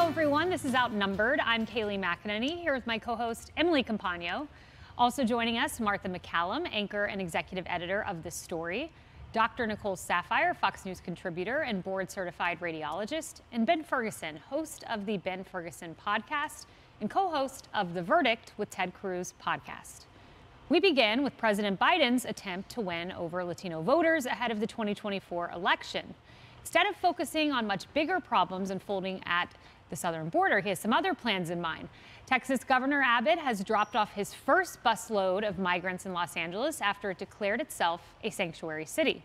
Hello, everyone. This is Outnumbered. I'm Kaylee McEnany, here with my co-host, Emily Campagno. Also joining us, Martha McCallum, anchor and executive editor of The Story, Dr. Nicole Saphier, Fox News contributor and board-certified radiologist, and Ben Ferguson, host of the Ben Ferguson podcast and co-host of The Verdict with Ted Cruz podcast. We begin with President Biden's attempt to win over Latino voters ahead of the 2024 election. Instead of focusing on much bigger problems unfolding at the southern border, he has some other plans in mind. Texas Governor Abbott has dropped off his first busload of migrants in Los Angeles after it declared itself a sanctuary city.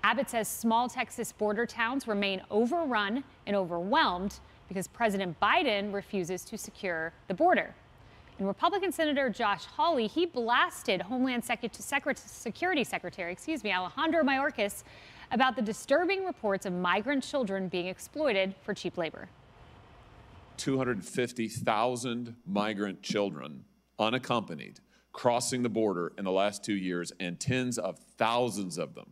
Abbott says small Texas border towns remain overrun and overwhelmed because President Biden refuses to secure the border. And Republican Senator Josh Hawley, he blasted Homeland Security Secretary, Alejandro Mayorkas, about the disturbing reports of migrant children being exploited for cheap labor. 250,000 migrant children, unaccompanied, crossing the border in the last 2 years, and tens of thousands of them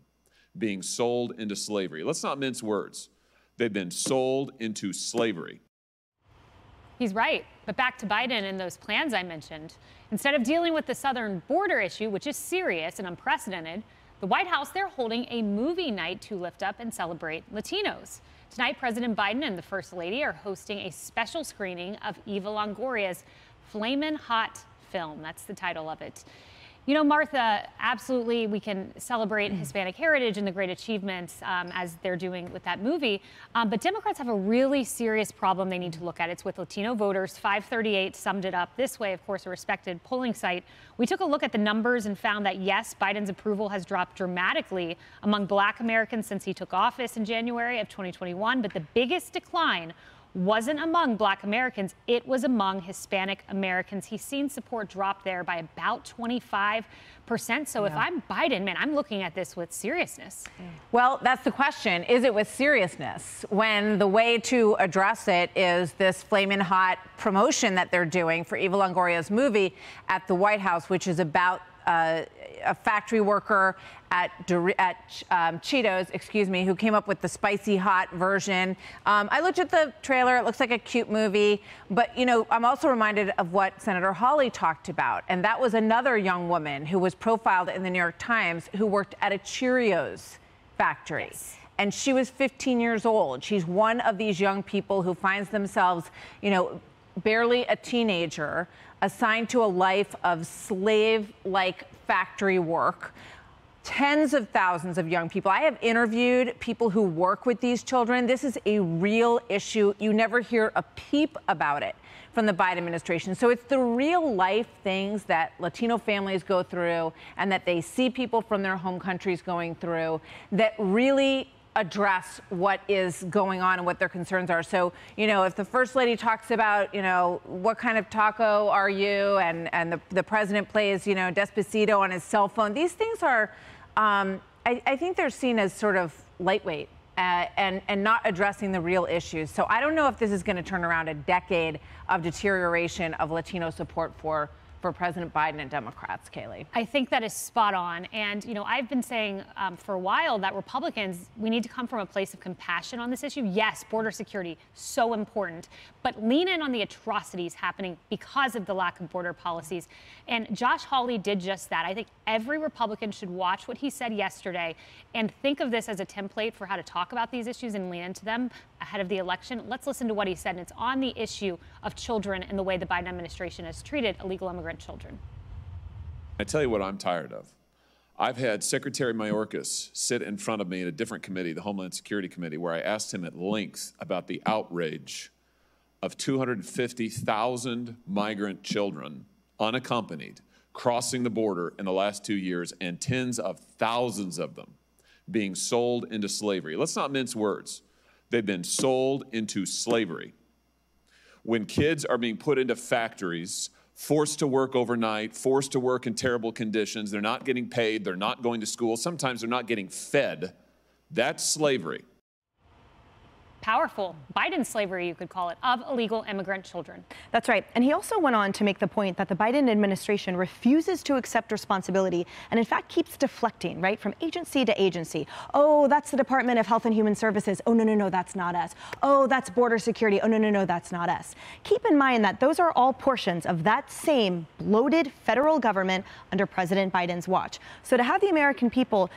being sold into slavery. Let's not mince words. They've been sold into slavery. He's right. But back to Biden and those plans I mentioned. Instead of dealing with the southern border issue, which is serious and unprecedented, the White House, they're holding a movie night to lift up and celebrate Latinos. Tonight, President Biden and the First Lady are hosting a special screening of Eva Longoria's Flamin' Hot film. That's the title of it. You know, Martha, absolutely, we can celebrate Hispanic heritage and the great achievements as they're doing with that movie. But Democrats have a really serious problem they need to look at. It's with Latino voters. 538 summed it up this way, of course, a respected polling site. We took a look at the numbers and found that, yes, Biden's approval has dropped dramatically among Black Americans since he took office in January of 2021. But the biggest decline wasn't among Black Americans, it was among Hispanic Americans. He's seen support drop there by about 25%. So if I'm Biden, man, I'm looking at this with seriousness. Well, that's the question. Is it with seriousness when the way to address it is this flamin' hot promotion that they're doing for Eva Longoria's movie at the White House, which is about a factory worker at Cheetos, who came up with the spicy hot version. I looked at the trailer. It looks like a cute movie. But, you know, I'm also reminded of what Senator Hawley talked about. And that was another young woman who was profiled in the New York Times who worked at a Cheerios factory. Yes. And she was 15 years old. She's one of these young people who finds themselves, you know, barely a teenager, assigned to a life of slave-like factory work. Tens of thousands of young people. I have interviewed people who work with these children. This is a real issue. You never hear a peep about it from the Biden administration. So it's the real life things that Latino families go through and that they see people from their home countries going through that really address what is going on and what their concerns are. So, you know, if the First Lady talks about, you know, what kind of taco are you, and the president plays, you know, Despacito on his cell phone, these things are, I think they're seen as sort of lightweight and not addressing the real issues. So I don't know if this is going to turn around a decade of deterioration of Latino support for President Biden and Democrats, Kaylee. I think that is spot on. And, you know, I've been saying for a while that Republicans, we need to come from a place of compassion on this issue. Yes, border security, so important, but lean in on the atrocities happening because of the lack of border policies. And Josh Hawley did just that. I think every Republican should watch what he said yesterday and think of this as a template for how to talk about these issues and lean into them ahead of the election. Let's listen to what he said. And it's on the issue of children and the way the Biden administration has treated illegal immigrant children. I tell you what I'm tired of. I've had Secretary Mayorkas sit in front of me in a different committee, the Homeland Security Committee, where I asked him at length about the outrage of 250,000 migrant children, unaccompanied, crossing the border in the last 2 years, and tens of thousands of them being sold into slavery. Let's not mince words. They've been sold into slavery. When kids are being put into factories, forced to work overnight, forced to work in terrible conditions, they're not getting paid, they're not going to school, sometimes they're not getting fed, that's slavery. powerful Biden slavery, you could call it, of illegal immigrant children. That's right. And he also went on to make the point that the Biden administration refuses to accept responsibility and, in fact, keeps deflecting, right, from agency to agency. Oh, that's the Department of Health and Human Services. Oh, no, no, no, that's not us. Oh, that's border security. Oh, no, no, no, that's not us. Keep in mind that those are all portions of that same bloated federal government under President Biden's watch. So to have the American people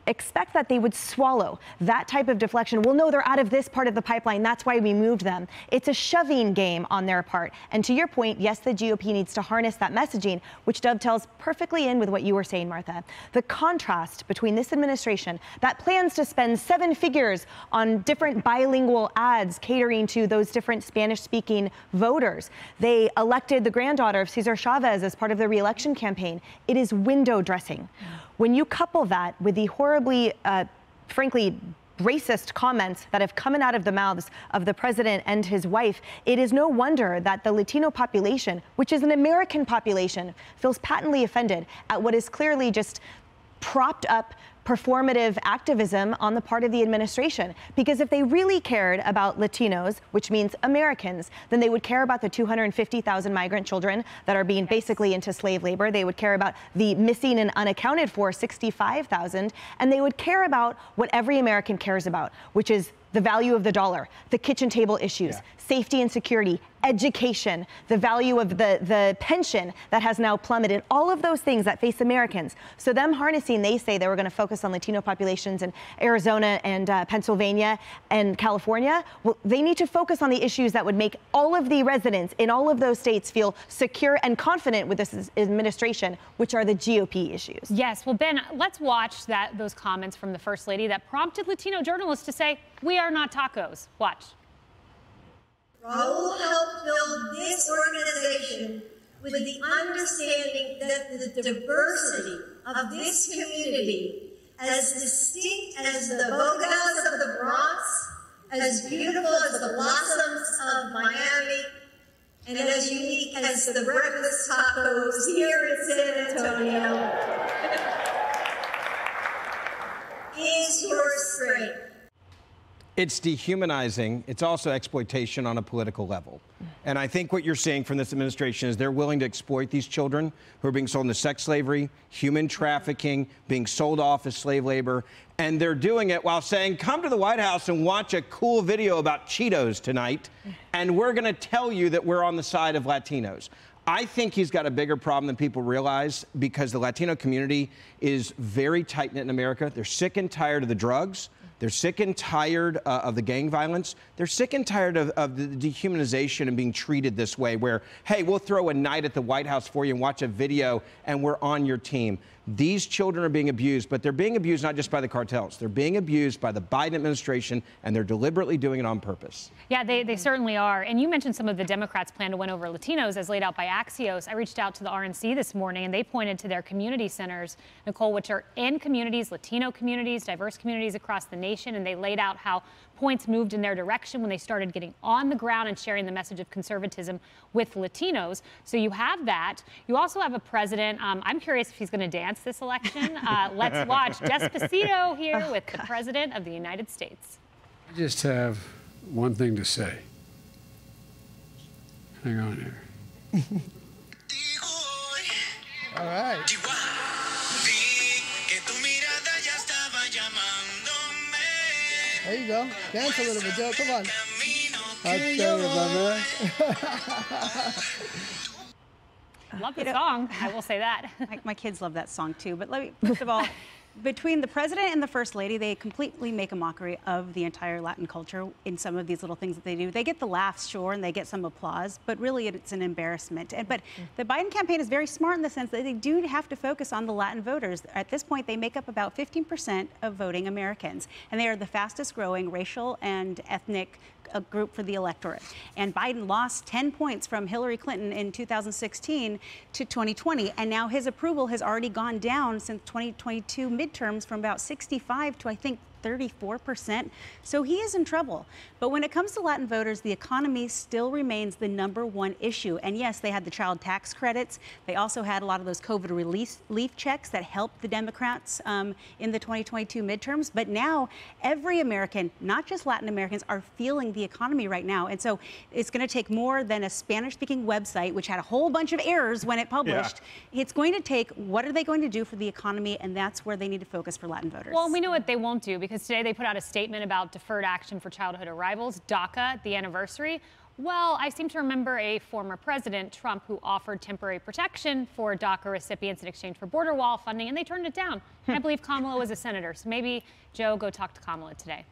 expect that they would swallow that type of deflection. Well, no, they're out of this part of the pipeline. That's why we moved them. It's a shoving game on their part. And to your point, yes, the GOP needs to harness that messaging, which dovetails perfectly in with what you were saying, Martha. The contrast between this administration that plans to spend 7 figures on different bilingual ads catering to those different Spanish-speaking voters. They elected the granddaughter of Cesar Chavez as part of their re-election campaign. It is window dressing. When you couple that with the horribly, frankly, racist comments that have come out of the mouths of the president and his wife, it is no wonder that the Latino population, which is an American population, feels patently offended at what is clearly just propped up performative activism on the part of the administration. Because if they really cared about Latinos, which means Americans, then they would care about the 250,000 migrant children that are being basically into slave labor. They would care about the missing and unaccounted for 65,000. And they would care about what every American cares about, which is the value of the dollar, the kitchen table issues, safety and security, education, the value of the pension that has now plummeted, all of those things that face Americans. So them harnessing, they say they were going to focus on Latino populations in Arizona and Pennsylvania and California. Well, they need to focus on the issues that would make all of the residents in all of those states feel secure and confident with this administration, which are the GOP issues. Yes, well, Ben, let's watch those comments from the First Lady that prompted Latino journalists to say, "We are not tacos." Watch. Raul helped build this organization with the understanding that the diversity of this community, as distinct as the bodegas of the Bronx, as beautiful as the blossoms of Miami, and as unique as the breakfast tacos here in San Antonio, is your strength. It's dehumanizing. It's also exploitation on a political level. And I think what you're seeing from this administration is they're willing to exploit these children who are being sold into sex slavery, human trafficking, being sold off as slave labor. And they're doing it while saying, come to the White House and watch a cool video about Cheetos tonight, and we're going to tell you that we're on the side of Latinos. I think he's got a bigger problem than people realize, because the Latino community is very tight-knit in America. They're sick and tired of the drugs. They're sick and tired of the gang violence. They're sick and tired of the dehumanization and being treated this way where, hey, we'll throw a night at the White House for you and watch a video and we're on your team. These children are being abused, but they're being abused not just by the cartels. They're being abused by the Biden administration, and they're deliberately doing it on purpose. Yeah, they certainly are. And you mentioned some of the Democrats' plan to win over Latinos as laid out by Axios. I reached out to the RNC this morning, and they pointed to their community centers, Nicole, which are in communities, Latino communities, diverse communities across the nation, and they laid out how points moved in their direction when they started getting on the ground and sharing the message of conservatism with Latinos. So you have that. You also have a president. I'm curious if he's going to dance this election. Let's watch Despacito here with the President of the United States. I just have one thing to say. Hang on here. All right. There you go. Dance a little bit, Joe. Come on. I'll tell you, my man. Love the song. I will say that. My kids love that song too. But let me, first of all, between the president and the first lady, they completely make a mockery of the entire Latin culture in some of these little things that they do. They get the laughs, sure, and they get some applause, but really it's an embarrassment. But the Biden campaign is very smart in the sense that they do have to focus on the Latin voters. At this point, they make up about 15% of voting Americans, and they are the fastest growing racial and ethnic group for the electorate. And Biden lost 10 points from Hillary Clinton in 2016 to 2020. And now his approval has already gone down since 2022 midterms from about 65 to, I think, 34%. So he is in trouble. But when it comes to Latin voters, the economy still remains the #1 issue. And yes, they had the child tax credits. They also had a lot of those COVID relief checks that helped the Democrats in the 2022 midterms. But now every American, not just Latin Americans, are feeling the economy right now. And so it's going to take more than a Spanish-speaking website, which had a whole bunch of errors when it published. Yeah. It's going to take, what are they going to do for the economy? And that's where they need to focus for Latin voters. Well, we know what they won't do, because today they put out a statement about deferred action for childhood arrivals, DACA, the anniversary. Well, I seem to remember a former president, Trump, who offered temporary protection for DACA recipients in exchange for border wall funding, and they turned it down. I believe Kamala was a senator, so maybe Joe, go talk to Kamala today.